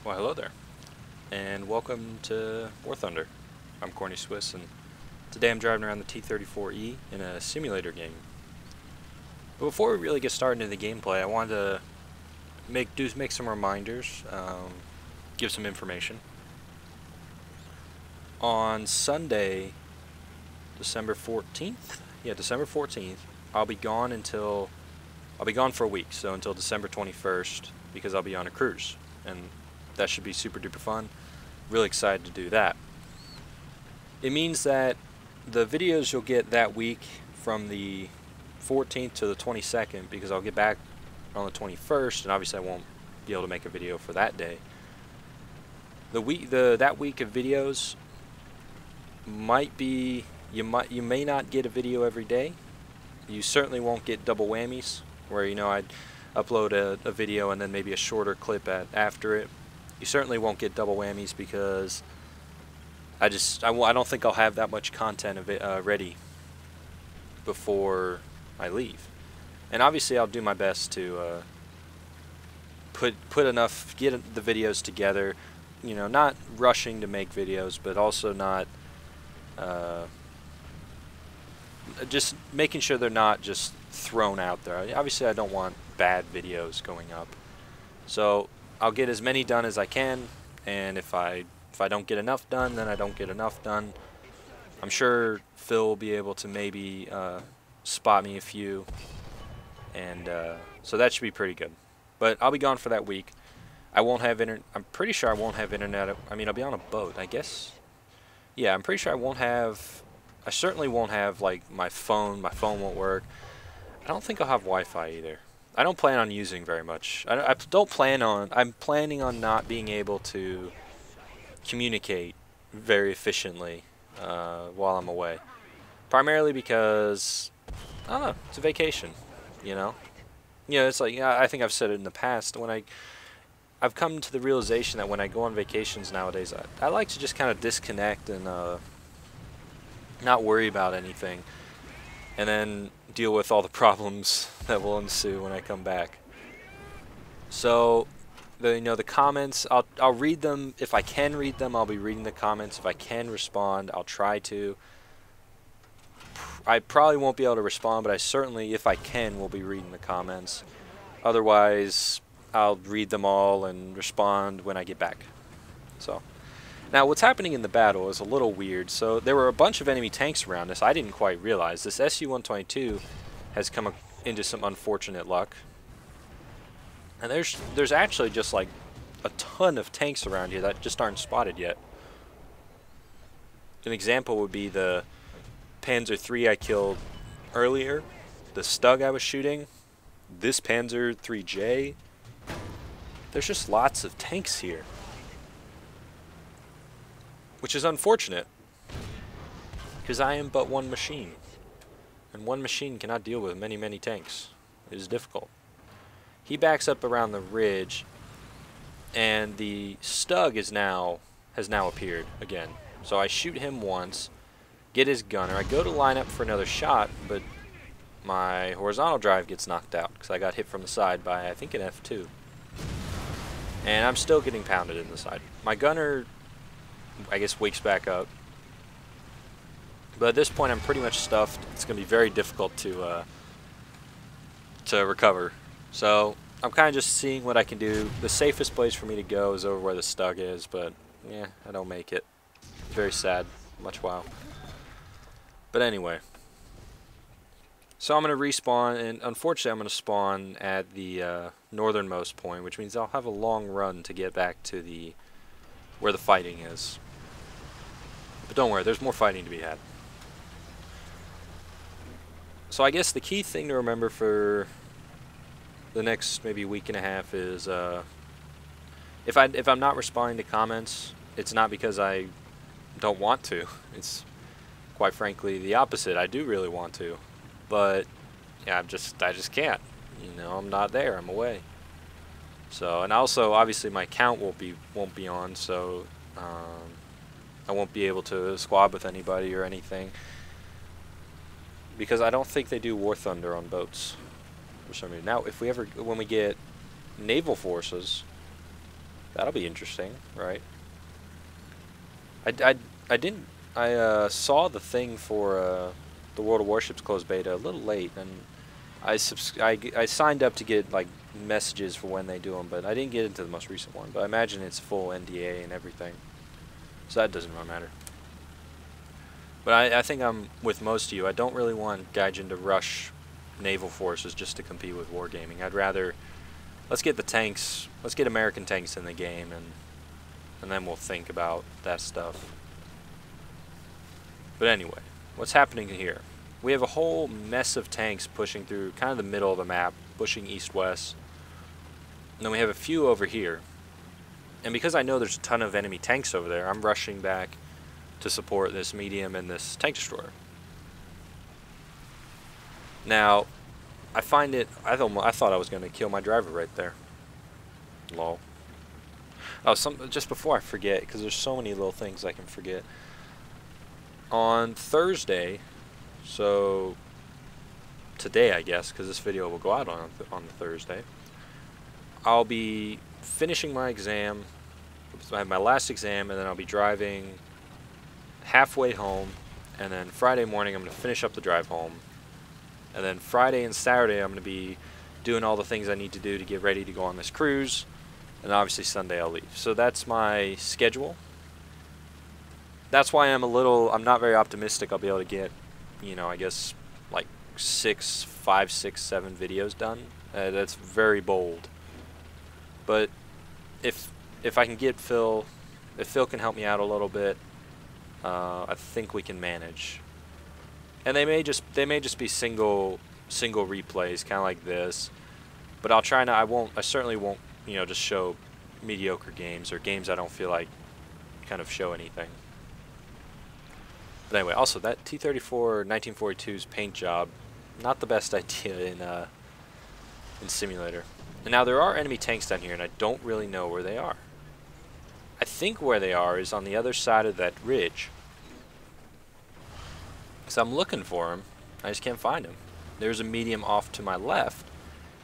Well, hello there, and welcome to War Thunder. I'm Corny Swiss, and today I'm driving around the T-34E in a simulator game. But before we really get started into the gameplay, I wanted to make some reminders, give some information. On Sunday, December 14th, December 14th, I'll be gone for a week, so until December 21st, because I'll be on a cruise, and that should be super duper fun. Really excited to do that. It means that the videos you'll get that week from the 14th to the 22nd, because I'll get back on the 21st, and obviously I won't be able to make a video for that day. That week of videos might be you may not get a video every day. You certainly won't get double whammies, where I'd upload a video and then maybe a shorter clip after it. You certainly won't get double whammies because I don't think I'll have that much content ready before I leave. And obviously I'll do my best to get the videos together, not rushing to make videos, but also not just making sure they're not just thrown out there. Obviously I don't want bad videos going up. So I'll get as many done as I can, and if I don't get enough done, then I don't get enough done. I'm sure Phil will be able to maybe spot me a few, and so that should be pretty good. But I'll be gone for that week. I'm pretty sure I won't have internet. I mean, I'll be on a boat, I guess. Yeah, I'm pretty sure I certainly won't have, like, my phone. My phone won't work. I don't think I'll have Wi-Fi either. I don't plan on using very much. I'm planning on not being able to communicate very efficiently while I'm away. Primarily because, I don't know, it's a vacation, it's like, I think I've said it in the past, I've come to the realization that when I go on vacations nowadays, I like to just kind of disconnect and not worry about anything, and then deal with all the problems that will ensue when I come back. So, the comments, I'll read them. If I can read them, I'll be reading the comments. If I can respond, I'll try to. I probably won't be able to respond, but I certainly, if I can, will be reading the comments. Otherwise, I'll read them all and respond when I get back. So, now what's happening in the battle is a little weird. So there were a bunch of enemy tanks around us. I didn't quite realize this Su-122 has come into some unfortunate luck. And there's actually just like a ton of tanks around here that just aren't spotted yet. An example would be the Panzer III I killed earlier, the Stug I was shooting, this Panzer IIIJ. There's just lots of tanks here, which is unfortunate, because I am but one machine, and one machine cannot deal with many, many tanks. It is difficult. He backs up around the ridge, and the Stug has now appeared again. So I shoot him once, get his gunner, I go to line up for another shot, but my horizontal drive gets knocked out, because I got hit from the side by, I think, an F2. And I'm still getting pounded in the side. My gunner, I guess, wakes back up. But at this point, I'm pretty much stuffed. It's going to be very difficult to recover. So I'm kind of just seeing what I can do. The safest place for me to go is over where the Stug is, but yeah, I don't make it. Very sad. Much wow. But anyway. So I'm going to respawn, and unfortunately I'm going to spawn at the northernmost point, which means I'll have a long run to get back to where the fighting is. But don't worry, there's more fighting to be had. So I guess the key thing to remember for the next maybe week and a half is if I'm not responding to comments, it's not because I don't want to. It's quite frankly the opposite. I do really want to. But yeah, I just can't. I'm not there. I'm away. So, and also obviously my count won't be on, so I won't be able to squad with anybody or anything, because I don't think they do War Thunder on boats for some reason. Now, when we get naval forces, That'll be interesting, right? I didn't. I saw the thing for the World of Warships closed beta a little late, and I signed up to get like messages for when they do them, but I didn't get into the most recent one. But I imagine it's full NDA and everything, so that doesn't really matter. But I think I'm with most of you. I don't really want Gaijin to rush naval forces just to compete with wargaming. I'd rather let's get the tanks, let's get American tanks in the game, and then we'll think about that stuff. But anyway, what's happening here? We have a whole mess of tanks pushing through kind of the middle of the map, pushing east-west. And then we have a few over here. And because I know there's a ton of enemy tanks over there, I'm rushing back to support this medium and this tank destroyer. Now, I find it, I thought I was going to kill my driver right there. Lol. Oh, just before I forget, because there's so many little things I can forget. On Thursday, so today I guess, because this video will go out on the Thursday, I'll be finishing my exam. I have my last exam, and then I'll be driving halfway home, and then Friday morning I'm going to finish up the drive home, and then Friday and Saturday I'm going to be doing all the things I need to do to get ready to go on this cruise, and obviously Sunday I'll leave. So that's my schedule. That's why I'm not very optimistic I'll be able to get, you know, I guess like 5, 6, 7 videos done. That's very bold. But if I can get Phil, if Phil can help me out a little bit, I think we can manage. And they may just be single replays, kind of like this. But I'll try not. I certainly won't, you know, just show mediocre games or games I don't feel like kind of show anything. But anyway, also that T-34 1942's paint job, not the best idea in simulator. And now there are enemy tanks down here, and I don't really know where they are. I think where they are is on the other side of that ridge. So I'm looking for him. I just can't find him. There's a medium off to my left.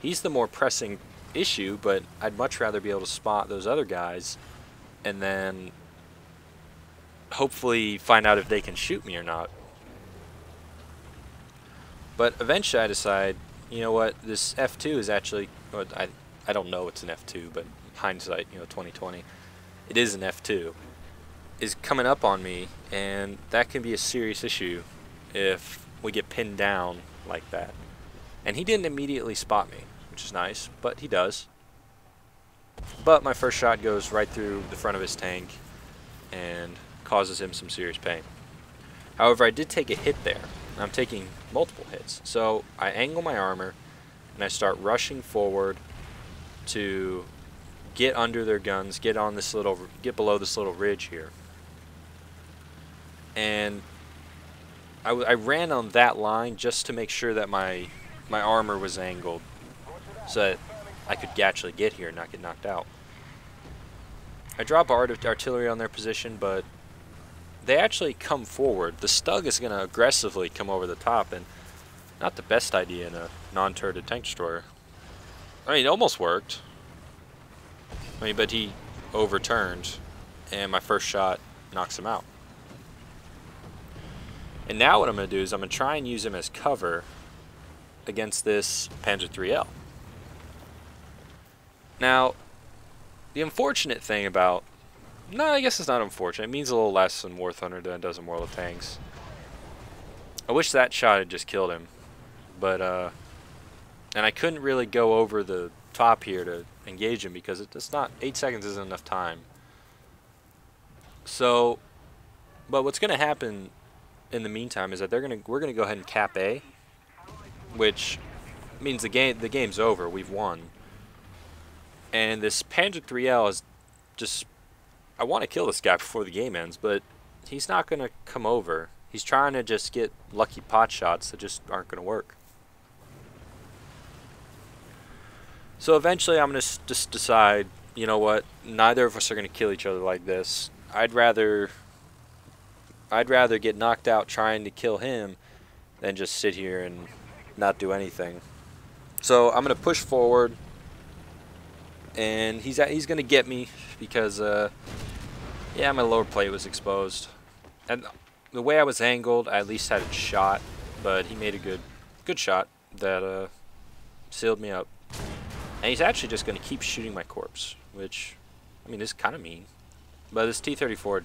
He's the more pressing issue, but I'd much rather be able to spot those other guys and then hopefully find out if they can shoot me or not. But eventually I decide, you know what, this F2 is actually, well, I don't know it's an F2, but hindsight, you know, 2020, it is an F2, is coming up on me, and that can be a serious issue if we get pinned down like that. And he didn't immediately spot me, which is nice, but he does. But my first shot goes right through the front of his tank and causes him some serious pain. However, I did take a hit there. I'm taking multiple hits. So I angle my armor and I start rushing forward to get under their guns, get below this little ridge here. And I ran on that line just to make sure that my armor was angled so that I could actually get here and not get knocked out. I drop artillery on their position, but they actually come forward. The Stug is going to aggressively come over the top, and not the best idea in a non-turreted tank destroyer. I mean, it almost worked. I mean, but he overturned, and my first shot knocks him out. And now what I'm going to do is I'm going to try and use him as cover against this Panzer IIIL. Now, the unfortunate thing about... No, I guess it's not unfortunate. It means a little less in War Thunder than it does in World of Tanks. I wish that shot had just killed him. But, and I couldn't really go over the top here to engage him because it's not... 8 seconds isn't enough time. So, but what's going to happen in the meantime is that we're going to go ahead and cap A, which means the game's over. We've won. And this Panzer IIIL is just... I want to kill this guy before the game ends, but he's not going to come over. He's trying to just get lucky pot shots that just aren't going to work. So eventually I'm going to just decide, you know what, neither of us are going to kill each other like this. I'd rather get knocked out trying to kill him than just sit here and not do anything. So I'm going to push forward, and he's going to get me because, yeah, my lower plate was exposed. And the way I was angled, I at least had it shot, but he made a good shot that sealed me up. And he's actually just going to keep shooting my corpse, which, I mean, is kind of mean. But this T-34,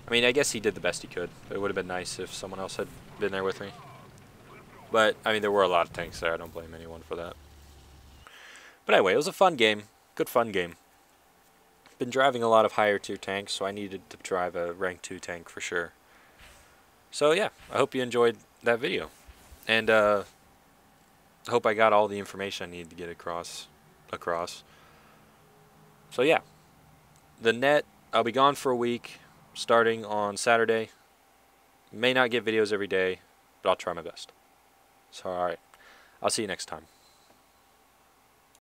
I mean, I guess he did the best he could. It would have been nice if someone else had been there with me. But, I mean, there were a lot of tanks there. I don't blame anyone for that. But anyway, it was a fun game. Good fun game. Been driving a lot of higher tier tanks, so I needed to drive a rank 2 tank for sure. So yeah, I hope you enjoyed that video. And I hope I got all the information I needed to get across. So yeah, the net, I'll be gone for a week starting on Saturday. May not get videos every day, but I'll try my best. So alright, I'll see you next time.